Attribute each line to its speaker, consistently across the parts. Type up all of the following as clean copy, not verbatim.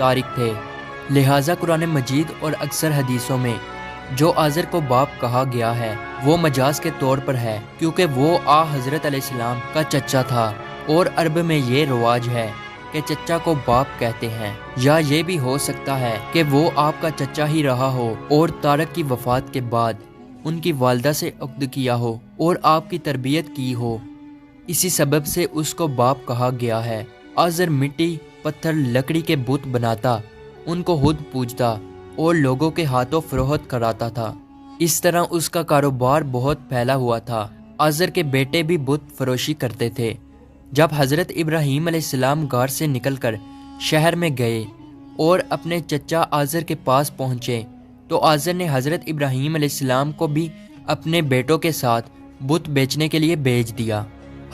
Speaker 1: تارک تھے، لہٰذا قرآن مجید اور اکثر حدیثوں میں جو آزر کو باپ کہا گیا ہے وہ مجاز کے طور پر ہے، کیونکہ وہ حضرت علیہ السلام کا چچا تھا، اور عرب میں یہ رواج ہے کہ چچا کو باپ کہتے ہیں۔ یا یہ بھی ہو سکتا ہے کہ وہ آپ کا چچا ہی رہا ہو اور تارک کی وفات کے بعد ان کی والدہ سے عقد کیا ہو اور آپ کی تربیت کی ہو، اسی سبب سے اس کو باپ کہا گیا ہے۔ آزر مٹی، پتھر، لکڑی کے بت بناتا، ان کو خود پوجتا اور لوگوں کے ہاتھوں فروخت کراتا تھا۔ اس طرح اس کا کاروبار بہت پھیلا ہوا تھا۔ آزر کے بیٹے بھی بت فروشی کرتے تھے۔ جب حضرت ابراہیم علیہ السلام غار سے نکل کر شہر میں گئے اور اپنے چچا آزر کے پاس پہنچے تو آزر نے حضرت ابراہیم علیہ السلام کو بھی اپنے بیٹوں کے ساتھ بت بیچنے کے لیے بھیج دیا۔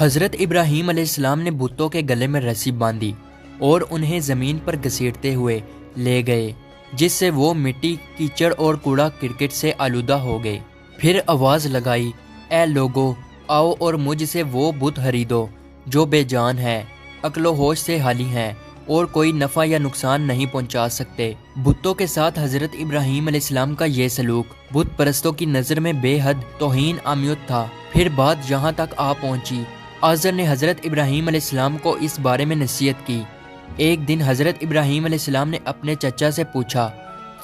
Speaker 1: حضرت ابراہیم علیہ السلام نے بتوں کے گلے میں رسی باندھی اور انہیں زمین پر گھسیٹتے ہوئے لے گئے، جس سے وہ مٹی، کیچڑ اور کوڑا کرکٹ سے آلودہ ہو گئے۔ پھر آواز لگائی، اے لوگو، آؤ اور مجھ سے وہ بت خریدو جو بے جان ہے، عقل و ہوش سے خالی ہیں اور کوئی نفع یا نقصان نہیں پہنچا سکتے۔ بتوں کے ساتھ حضرت ابراہیم علیہ السلام کا یہ سلوک بت پرستوں کی نظر میں بے حد توہین آمیز تھا۔ پھر بات یہاں تک آ پہنچی، آزر نے حضرت ابراہیم علیہ السلام کو اس بارے میں نصیحت کی۔ ایک دن حضرت ابراہیم علیہ السلام نے اپنے چچا سے پوچھا،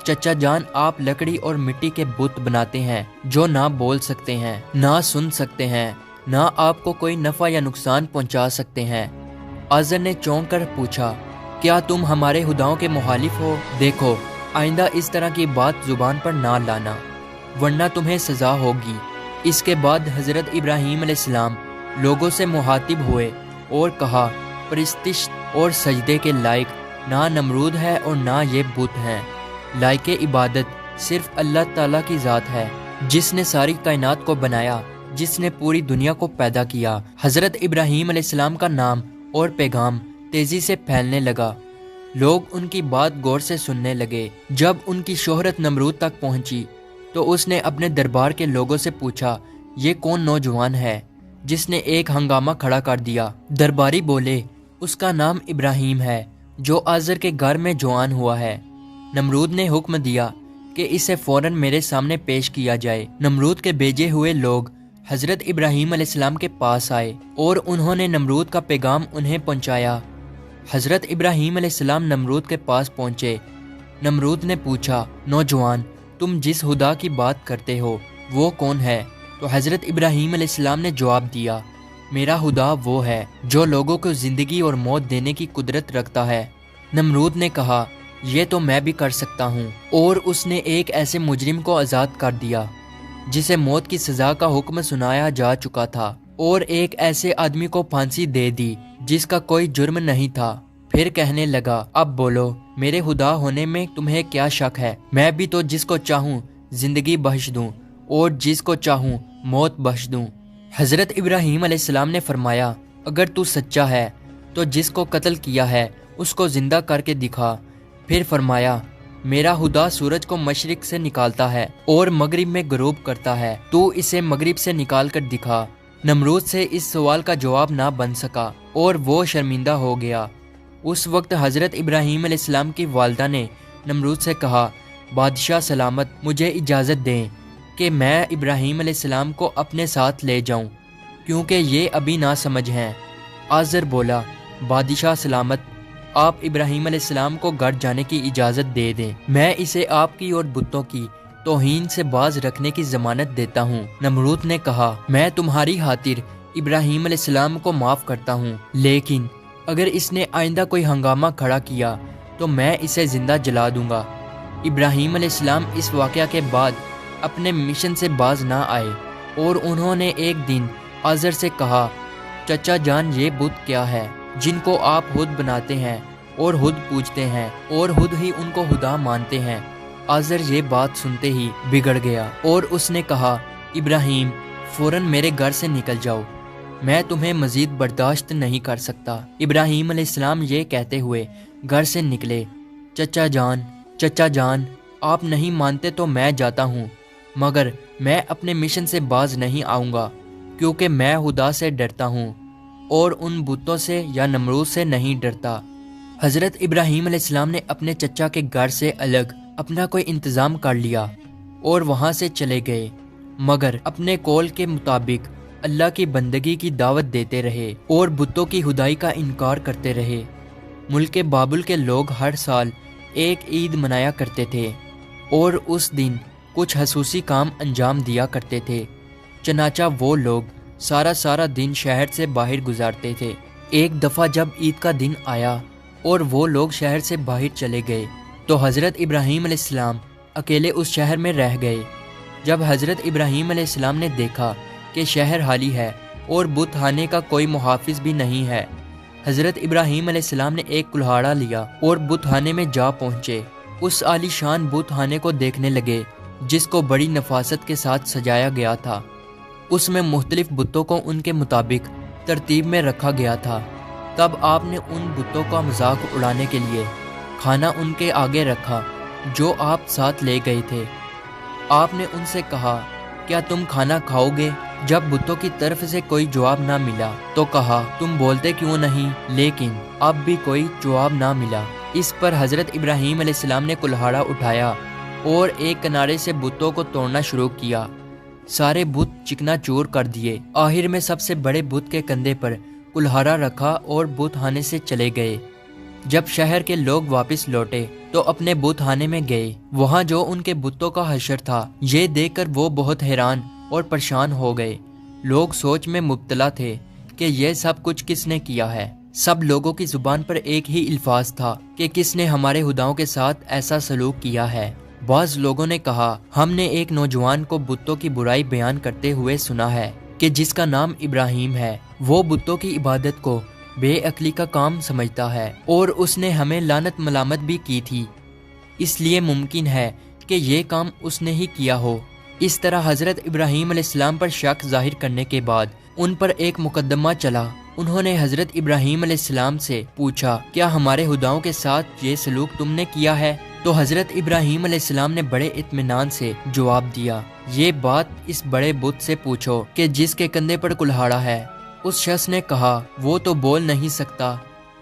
Speaker 1: چچا جان، آپ لکڑی اور مٹی کے بت بناتے ہیں جو نہ بول سکتے ہیں، نہ سن سکتے ہیں، نہ آپ کو کوئی نفع یا نقصان پہنچا سکتے ہیں۔ آزر نے چونک کر پوچھا، کیا تم ہمارے خداؤں کے مخالف ہو؟ دیکھو، آئندہ اس طرح کی بات زبان پر نہ لانا، ورنہ تمہیں سزا ہوگی۔ اس کے بعد حضرت ابراہیم علیہ السلام لوگوں سے مخاطب ہوئے اور کہا، پرستش اور سجدے کے لائق نہ نمرود ہے اور نہ یہ بت ہیں، لائق عبادت صرف اللہ تعالیٰ کی ذات ہے، جس نے ساری کائنات کو بنایا، جس نے پوری دنیا کو پیدا کیا۔ حضرت ابراہیم علیہ السلام کا نام اور پیغام تیزی سے پھیلنے لگا، لوگ ان کی بات غور سے سننے لگے۔ جب ان کی شہرت نمرود تک پہنچی تو اس نے اپنے دربار کے لوگوں سے پوچھا، یہ کون نوجوان ہے جس نے ایک ہنگامہ کھڑا کر دیا؟ درباری بولے، اس کا نام ابراہیم ہے جو آزر کے گھر میں جوان ہوا ہے۔ نمرود نے حکم دیا کہ اسے فوراً میرے سامنے پیش کیا جائے۔ نمرود کے بھیجے ہوئے لوگ حضرت ابراہیم علیہ السلام کے پاس آئے اور انہوں نے نمرود کا پیغام انہیں پہنچایا۔ حضرت ابراہیم علیہ السلام نمرود کے پاس پہنچے۔ نمرود نے پوچھا، نوجوان، تم جس خدا کی بات کرتے ہو وہ کون ہے؟ تو حضرت ابراہیم علیہ السلام نے جواب دیا، میرا خدا وہ ہے جو لوگوں کو زندگی اور موت دینے کی قدرت رکھتا ہے۔ نمرود نے کہا، یہ تو میں بھی کر سکتا ہوں، اور اس نے ایک ایسے مجرم کو آزاد کر دیا جسے موت کی سزا کا حکم سنایا جا چکا تھا، اور ایک ایسے آدمی کو پھانسی دے دی جس کا کوئی جرم نہیں تھا۔ پھر کہنے لگا، اب بولو، میرے خدا ہونے میں تمہیں کیا شک ہے؟ میں بھی تو جس کو چاہوں زندگی بخش دوں اور جس کو چاہوں موت بخش دوں۔ حضرت ابراہیم علیہ السلام نے فرمایا، اگر تو سچا ہے تو جس کو قتل کیا ہے اس کو زندہ کر کے دکھا۔ پھر فرمایا، میرا خدا سورج کو مشرق سے نکالتا ہے اور مغرب میں غروب کرتا ہے، تو اسے مغرب سے نکال کر دکھا۔ نمرود سے اس سوال کا جواب نہ بن سکا اور وہ شرمندہ ہو گیا۔ اس وقت حضرت ابراہیم علیہ السلام کی والدہ نے نمرود سے کہا، بادشاہ سلامت، مجھے اجازت دیں کہ میں ابراہیم علیہ السلام کو اپنے ساتھ لے جاؤں، کیونکہ یہ ابھی ناسمجھ ہیں۔ آزر بولا، بادشاہ سلامت، آپ ابراہیم علیہ السلام کو گھر جانے کی اجازت دے دیں، میں اسے آپ کی اور بتوں کی توہین سے باز رکھنے کی ضمانت دیتا ہوں۔ نمرود نے کہا، میں تمہاری خاطر ابراہیم علیہ السلام کو معاف کرتا ہوں، لیکن اگر اس نے آئندہ کوئی ہنگامہ کھڑا کیا تو میں اسے زندہ جلا دوں گا۔ ابراہیم علیہ السلام اس واقعہ کے بعد اپنے مشن سے باز نہ آئے، اور انہوں نے ایک دن آزر سے کہا، چچا جان، یہ بت کیا ہے جن کو آپ خود بناتے ہیں اور خود پوجتے ہیں اور خود ہی ان کو خدا مانتے ہیں؟ آزر یہ بات سنتے ہی بگڑ گیا اور اس نے کہا، ابراہیم، فوراً میرے گھر سے نکل جاؤ، میں تمہیں مزید برداشت نہیں کر سکتا۔ ابراہیم علیہ السلام یہ کہتے ہوئے گھر سے نکلے۔ چچا جان، آپ نہیں مانتے تو میں جاتا ہوں، مگر میں اپنے مشن سے باز نہیں آؤں گا، کیونکہ میں خدا سے ڈرتا ہوں اور ان بتوں سے یا نمرود سے نہیں ڈرتا۔ حضرت ابراہیم علیہ السلام نے اپنے چچا کے گھر سے الگ اپنا کوئی انتظام کر لیا اور وہاں سے چلے گئے، مگر اپنے قول کے مطابق اللہ کی بندگی کی دعوت دیتے رہے اور بتوں کی خدائی کا انکار کرتے رہے۔ ملک بابل کے لوگ ہر سال ایک عید منایا کرتے تھے اور اس دن کچھ خصوصی کام انجام دیا کرتے تھے، چنانچہ وہ لوگ سارا دن شہر سے باہر گزارتے تھے۔ ایک دفعہ جب عید کا دن آیا اور وہ لوگ شہر سے باہر چلے گئے تو حضرت ابراہیم علیہ السلام اکیلے اس شہر میں رہ گئے۔ جب حضرت ابراہیم علیہ السلام نے دیکھا کہ شہر خالی ہے اور بت خانے کا کوئی محافظ بھی نہیں ہے، حضرت ابراہیم علیہ السلام نے ایک کلہاڑا لیا اور بت خانے میں جا پہنچے۔ اس عالی شان بت خانے کو دیکھنے لگے جس کو بڑی نفاست کے ساتھ سجایا گیا تھا۔ اس میں مختلف بتوں کو ان کے مطابق ترتیب میں رکھا گیا تھا۔ تب آپ نے ان بتوں کا مذاق اڑانے کے لیے کھانا ان کے آگے رکھا جو آپ ساتھ لے گئے تھے۔ آپ نے ان سے کہا، کیا تم کھانا کھاؤ گے؟ جب بتوں کی طرف سے کوئی جواب نہ ملا تو کہا، تم بولتے کیوں نہیں؟ لیکن اب بھی کوئی جواب نہ ملا۔ اس پر حضرت ابراہیم علیہ السلام نے کلہاڑا اٹھایا اور ایک کنارے سے بتوں کو توڑنا شروع کیا۔ سارے بت چکنا چور کر دیے۔ آخر میں سب سے بڑے بت کے کندھے پر کلہاڑا رکھا اور بت خانے سے چلے گئے۔ جب شہر کے لوگ واپس لوٹے تو اپنے بت خانے میں گئے۔ وہاں جو ان کے بتوں کا حشر تھا، یہ دیکھ کر وہ بہت حیران اور پریشان ہو گئے۔ لوگ سوچ میں مبتلا تھے کہ یہ سب کچھ کس نے کیا ہے۔ سب لوگوں کی زبان پر ایک ہی الفاظ تھا کہ کس نے ہمارے خداؤں کے ساتھ ایسا سلوک کیا ہے۔ بعض لوگوں نے کہا، ہم نے ایک نوجوان کو بتوں کی برائی بیان کرتے ہوئے سنا ہے کہ جس کا نام ابراہیم ہے، وہ بتوں کی عبادت کو بے عقلی کا کام سمجھتا ہے اور اس نے ہمیں لعنت ملامت بھی کی تھی، اس لیے ممکن ہے کہ یہ کام اس نے ہی کیا ہو۔ اس طرح حضرت ابراہیم علیہ السلام پر شک ظاہر کرنے کے بعد ان پر ایک مقدمہ چلا۔ انہوں نے حضرت ابراہیم علیہ السلام سے پوچھا، کیا ہمارے خداؤں کے ساتھ یہ سلوک تم نے کیا ہے؟ تو حضرت ابراہیم علیہ السلام نے بڑے اطمینان سے جواب دیا، یہ بات اس بڑے بت سے پوچھو کہ جس کے کندھے پر کلہاڑا ہے۔ اس شخص نے کہا، وہ تو بول نہیں سکتا۔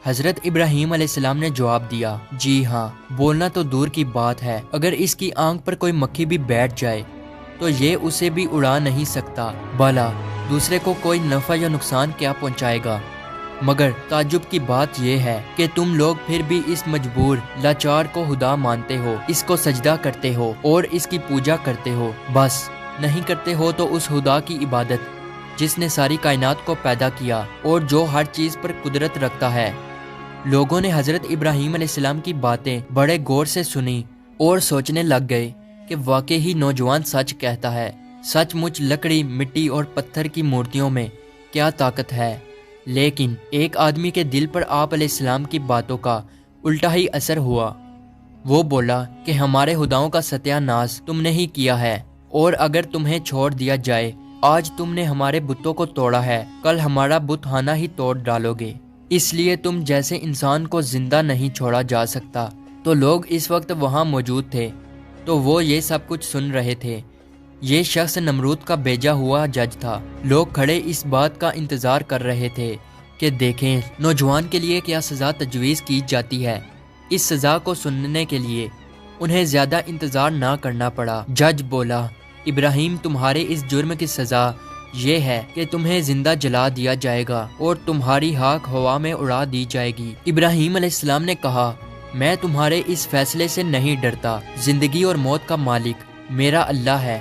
Speaker 1: حضرت ابراہیم علیہ السلام نے جواب دیا، جی ہاں، بولنا تو دور کی بات ہے، اگر اس کی آنکھ پر کوئی مکھی بھی بیٹھ جائے تو یہ اسے بھی اڑا نہیں سکتا، بھلا دوسرے کو کوئی نفع یا نقصان کیا پہنچائے گا؟ مگر تعجب کی بات یہ ہے کہ تم لوگ پھر بھی اس مجبور لاچار کو خدا مانتے ہو، اس کو سجدہ کرتے ہو اور اس کی پوجا کرتے ہو۔ بس نہیں کرتے ہو تو اس خدا کی عبادت جس نے ساری کائنات کو پیدا کیا اور جو ہر چیز پر قدرت رکھتا ہے۔ لوگوں نے حضرت ابراہیم علیہ السلام کی باتیں بڑے غور سے سنی اور سوچنے لگ گئے کہ واقعی ہی نوجوان سچ کہتا ہے۔ سچ مچ لکڑی، مٹی اور پتھر کی مورتیوں میں کیا طاقت ہے، لیکن ایک آدمی کے دل پر آپ علیہ السلام کی باتوں کا الٹا ہی اثر ہوا۔ وہ بولا کہ ہمارے خداؤں کا ستیہ ناش تم نے ہی کیا ہے، اور اگر تمہیں چھوڑ دیا جائے، آج تم نے ہمارے بتوں کو توڑا ہے، کل ہمارا بت خانہ ہی توڑ ڈالو گے، اس لیے تم جیسے انسان کو زندہ نہیں چھوڑا جا سکتا۔ تو لوگ اس وقت وہاں موجود تھے تو وہ یہ سب کچھ سن رہے تھے۔ یہ شخص نمرود کا بھیجا ہوا جج تھا۔ لوگ کھڑے اس بات کا انتظار کر رہے تھے کہ دیکھیں نوجوان کے لیے کیا سزا تجویز کی جاتی ہے۔ اس سزا کو سننے کے لیے انہیں زیادہ انتظار نہ کرنا پڑا۔ جج بولا، ابراہیم، تمہارے اس جرم کی سزا یہ ہے کہ تمہیں زندہ جلا دیا جائے گا اور تمہاری خاک ہوا میں اڑا دی جائے گی۔ ابراہیم علیہ السلام نے کہا، میں تمہارے اس فیصلے سے نہیں ڈرتا۔ زندگی اور موت کا مالک میرا اللہ ہے۔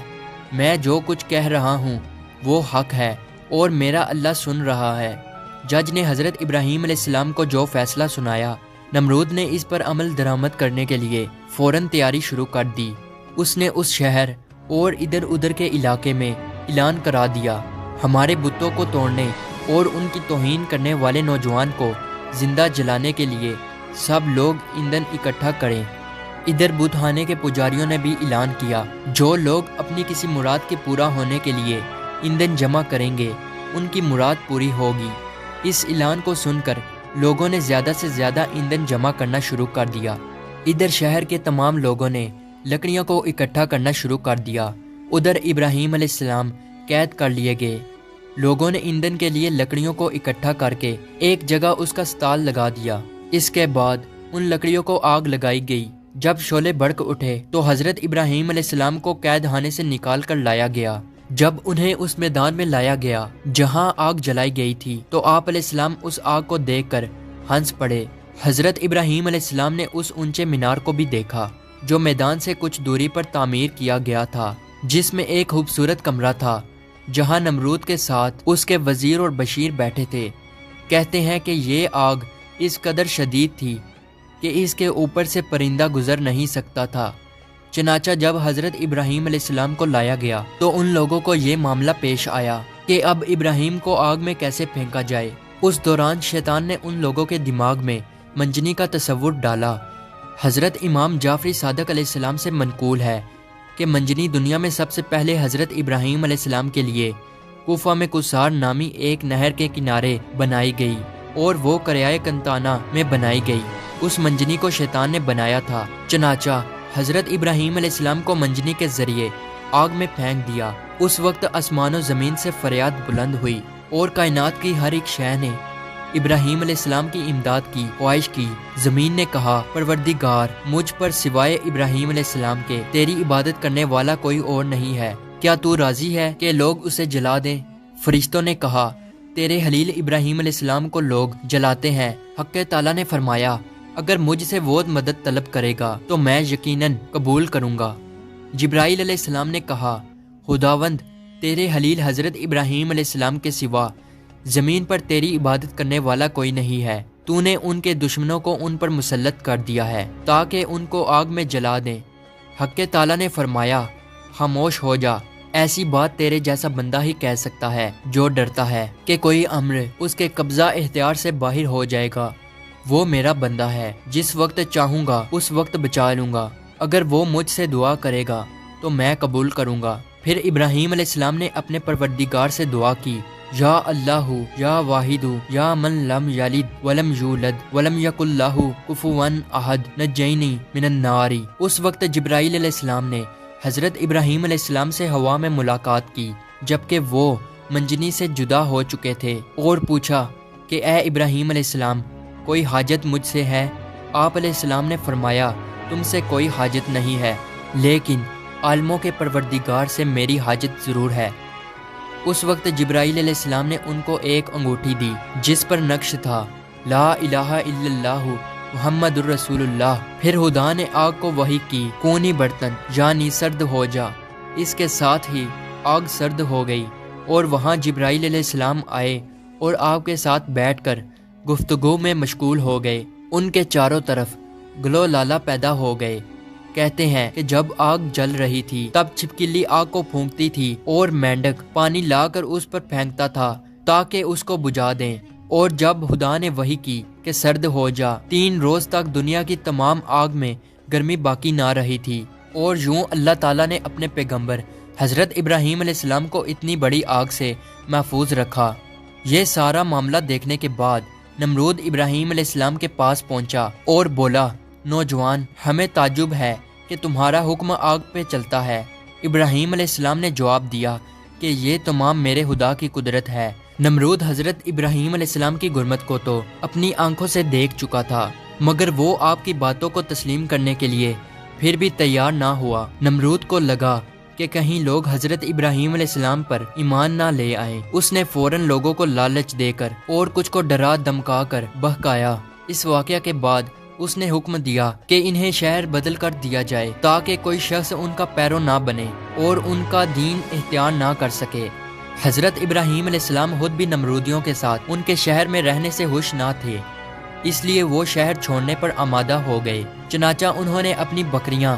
Speaker 1: میں جو کچھ کہہ رہا ہوں وہ حق ہے اور میرا اللہ سن رہا ہے۔ جج نے حضرت ابراہیم علیہ السلام کو جو فیصلہ سنایا، نمرود نے اس پر عمل درآمد کرنے کے لیے فوراً تیاری شروع کر دی۔ اس نے اس شہر اور ادھر ادھر کے علاقے میں اعلان کرا دیا، ہمارے بتوں کو توڑنے اور ان کی توہین کرنے والے نوجوان کو زندہ جلانے کے لیے سب لوگ ایندھن اکٹھا کریں۔ ادھر بت خانے کے پجاریوں نے بھی اعلان کیا، جو لوگ اپنی کسی مراد کے پورا ہونے کے لیے ایندھن جمع کریں گے، ان کی مراد پوری ہوگی۔ اس اعلان کو سن کر لوگوں نے زیادہ سے زیادہ ایندھن جمع کرنا شروع کر دیا۔ ادھر شہر کے تمام لوگوں نے لکڑیوں کو اکٹھا کرنا شروع کر دیا۔ ادھر ابراہیم علیہ السلام قید کر لیے گئے۔ لوگوں نے ایندھن کے لیے لکڑیوں کو اکٹھا کر کے ایک جگہ اس کا سٹال لگا دیا اس کے بعد ان لکڑیوں کو آگ لگائی گئی۔ جب شعلے بھڑک اٹھے تو حضرت ابراہیم علیہ السلام کو قید خانے سے نکال کر لایا گیا۔ جب انہیں اس میدان میں لایا گیا جہاں آگ جلائی گئی تھی تو آپ علیہ السلام اس آگ کو دیکھ کر ہنس پڑے۔ حضرت ابراہیم علیہ السلام نے اس اونچے مینار کو بھی دیکھا جو میدان سے کچھ دوری پر تعمیر کیا گیا تھا، جس میں ایک خوبصورت کمرہ تھا جہاں نمرود کے ساتھ اس کے وزیر اور بشیر بیٹھے تھے۔ کہتے ہیں کہ یہ آگ اس قدر شدید تھی کہ اس کے اوپر سے پرندہ گزر نہیں سکتا تھا۔ چنانچہ جب حضرت ابراہیم علیہ السلام کو لایا گیا تو ان لوگوں کو یہ معاملہ پیش آیا کہ اب ابراہیم کو آگ میں کیسے پھینکا جائے۔ اس دوران شیطان نے ان لوگوں کے دماغ میں منجنی کا تصور ڈالا۔ حضرت امام جعفری صادق علیہ السلام سے منقول ہے کہ منجنی دنیا میں سب سے پہلے حضرت ابراہیم علیہ السلام کے لیے کوفہ میں کسار نامی ایک نہر کے کنارے بنائی گئی اور وہ قریائے کنتانہ میں بنائی گئی۔ اس منجنی کو شیطان نے بنایا تھا۔ چنانچہ حضرت ابراہیم علیہ السلام کو منجنی کے ذریعے آگ میں پھینک دیا۔ اس وقت آسمان و زمین سے فریاد بلند ہوئی اور کائنات کی ہر ایک شے نے ابراہیم علیہ السلام کی امداد کی خواہش کی۔ زمین نے کہا، پروردگار، مجھ پر سوائے ابراہیم علیہ السلام کے تیری عبادت کرنے والا کوئی اور نہیں ہے، کیا تو راضی ہے کہ لوگ اسے جلا دیں؟ فرشتوں نے کہا، تیرے خلیل ابراہیم علیہ السلام کو لوگ جلاتے ہیں۔ حق تعالیٰ نے فرمایا، اگر مجھ سے وہ مدد طلب کرے گا تو میں یقیناً قبول کروں گا۔ جبرائیل علیہ السلام نے کہا، خداوند، تیرے خلیل حضرت ابراہیم علیہ السلام کے سوا زمین پر تیری عبادت کرنے والا کوئی نہیں ہے۔ تو نے ان کے دشمنوں کو ان پر مسلط کر دیا ہے تاکہ ان کو آگ میں جلا دیں۔ حق تعالیٰ نے فرمایا، خاموش ہو جا، ایسی بات تیرے جیسا بندہ ہی کہہ سکتا ہے جو ڈرتا ہے کہ کوئی امر اس کے قبضہ اختیار سے باہر ہو جائے گا۔ وہ میرا بندہ ہے، جس وقت چاہوں گا اس وقت بچا لوں گا۔ اگر وہ مجھ سے دعا کرے گا تو میں قبول کروں گا۔ پھر ابراہیم علیہ السلام نے اپنے پروردگار سے دعا کی، یا اللہ یا واحد یا من لم یلد ولم یولد ولم یکن لہ کفوا احد نجینی من النار۔ اس وقت جبرائیل علیہ السلام نے حضرت ابراہیم علیہ السلام سے ہوا میں ملاقات کی جبکہ وہ منجنی سے جدا ہو چکے تھے، اور پوچھا کہ اے ابراہیم علیہ السلام، کوئی حاجت مجھ سے ہے؟ آپ علیہ السلام نے فرمایا، تم سے کوئی حاجت نہیں ہے، لیکن عالموں کے پروردگار سے میری حاجت ضرور ہے۔ اس وقت جبرائیل علیہ السلام نے ان کو ایک انگوٹھی دی جس پر نقش تھا، لا الہ الا اللہ محمد الرسول اللہ۔ پھر خدا نے آگ کو وحی کی، کونی برتن یعنی سرد ہو جا۔ اس کے ساتھ ہی آگ سرد ہو گئی اور وہاں جبرائیل علیہ السلام آئے اور آگ کے ساتھ بیٹھ کر گفتگو میں مشغول ہو گئے۔ ان کے چاروں طرف گلو لالا پیدا ہو گئے۔ کہتے ہیں کہ جب آگ جل رہی تھی تب چھپکلی آگ کو پھونکتی تھی اور مینڈک پانی لا کر اس پر پھینکتا تھا تاکہ اس کو بجھا دیں، اور جب خدا نے وحی کی کہ سرد ہو جا، 3 روز تک دنیا کی تمام آگ میں گرمی باقی نہ رہی تھی، اور یوں اللہ تعالیٰ نے اپنے پیغمبر حضرت ابراہیم علیہ السلام کو اتنی بڑی آگ سے محفوظ رکھا۔ یہ سارا معاملہ دیکھنے کے بعد نمرود ابراہیم علیہ السلام کے پاس پہنچا اور بولا، نوجوان، ہمیں تعجب ہے کہ تمہارا حکم آگ پہ چلتا ہے۔ ابراہیم علیہ السلام نے جواب دیا کہ یہ تمام میرے خدا کی قدرت ہے۔ نمرود حضرت ابراہیم علیہ السلام کی گرمت کو تو اپنی آنکھوں سے دیکھ چکا تھا، مگر وہ آپ کی باتوں کو تسلیم کرنے کے لیے پھر بھی تیار نہ ہوا۔ نمرود کو لگا کہ کہیں لوگ حضرت ابراہیم علیہ السلام پر ایمان نہ لے آئیں۔ اس نے فوراً لوگوں کو لالچ دے کر اور کچھ کو ڈرا دمکا کر بہکایا۔ اس واقعہ کے بعد اس نے حکم دیا کہ انہیں شہر بدل کر دیا جائے تاکہ کوئی شخص ان کا پیرو نہ بنے اور ان کا دین اختیار نہ کر سکے۔ حضرت ابراہیم علیہ السلام خود بھی نمرودیوں کے ساتھ ان کے شہر میں رہنے سے خوش نہ تھے، اس لیے وہ شہر چھوڑنے پر آمادہ ہو گئے۔ چنانچہ انہوں نے اپنی بکریاں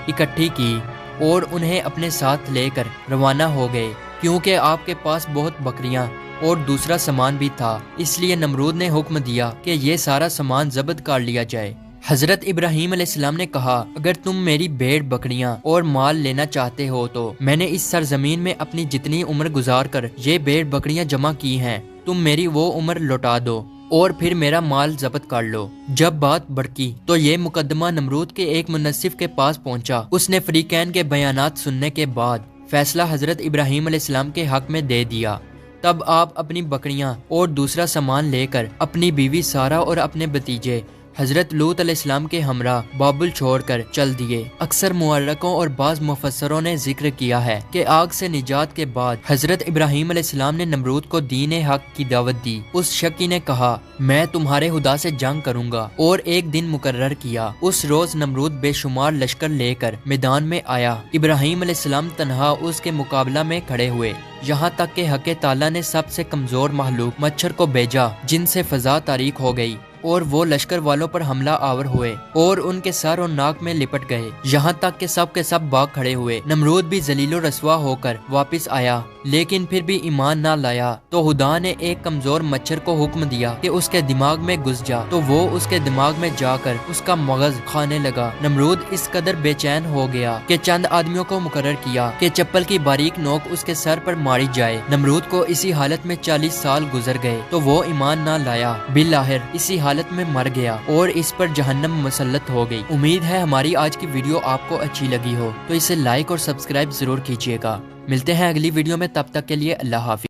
Speaker 1: اکٹھی کی اور انہیں اپنے ساتھ لے کر روانہ ہو گئے۔ کیونکہ آپ کے پاس بہت بکریاں اور دوسرا سامان بھی تھا، اس لیے نمرود نے حکم دیا کہ یہ سارا سامان ضبط کر لیا جائے۔ حضرت ابراہیم علیہ السلام نے کہا، اگر تم میری بھیڑ بکریاں اور مال لینا چاہتے ہو تو میں نے اس سرزمین میں اپنی جتنی عمر گزار کر یہ بھیڑ بکریاں جمع کی ہیں، تم میری وہ عمر لوٹا دو اور پھر میرا مال ضبط کر لو۔ جب بات بڑکی تو یہ مقدمہ نمرود کے ایک منصف کے پاس پہنچا۔ اس نے فریقین کے بیانات سننے کے بعد فیصلہ حضرت ابراہیم علیہ السلام کے حق میں دے دیا۔ تب آپ اپنی بکریاں اور دوسرا سامان لے کر اپنی بیوی سارہ اور اپنے بھتیجے حضرت لوط علیہ السلام کے ہمراہ بابل چھوڑ کر چل دیے۔ اکثر مورخوں اور بعض مفسروں نے ذکر کیا ہے کہ آگ سے نجات کے بعد حضرت ابراہیم علیہ السلام نے نمرود کو دین حق کی دعوت دی۔ اس شکی نے کہا میں تمہارے خدا سے جنگ کروں گا، اور ایک دن مقرر کیا۔ اس روز نمرود بے شمار لشکر لے کر میدان میں آیا۔ ابراہیم علیہ السلام تنہا اس کے مقابلہ میں کھڑے ہوئے، یہاں تک کہ حق تعالیٰ نے سب سے کمزور مخلوق مچھر کو بھیجا، جن سے فضا تاریک ہو گئی، اور وہ لشکر والوں پر حملہ آور ہوئے اور ان کے سر اور ناک میں لپٹ گئے، یہاں تک کہ سب کے سب بھاگ کھڑے ہوئے۔ نمرود بھی ذلیل و رسوا ہو کر واپس آیا، لیکن پھر بھی ایمان نہ لایا۔ تو خدا نے ایک کمزور مچھر کو حکم دیا کہ اس کے دماغ میں گھس جا، تو وہ اس کے دماغ میں جا کر اس کا مغز کھانے لگا۔ نمرود اس قدر بے چین ہو گیا کہ چند آدمیوں کو مقرر کیا کہ چپل کی باریک نوک اس کے سر پر ماری جائے۔ نمرود کو اسی حالت میں 40 سال گزر گئے، تو وہ ایمان نہ لایا، بالآخر اسی حالت میں مر گیا اور اس پر جہنم مسلط ہو گئی۔ امید ہے ہماری آج کی ویڈیو آپ کو اچھی لگی ہو، تو اسے لائک اور سبسکرائب ضرور کیجیے گا۔ ملتے ہیں اگلی ویڈیو میں، تب تک کے لیے اللہ حافظ۔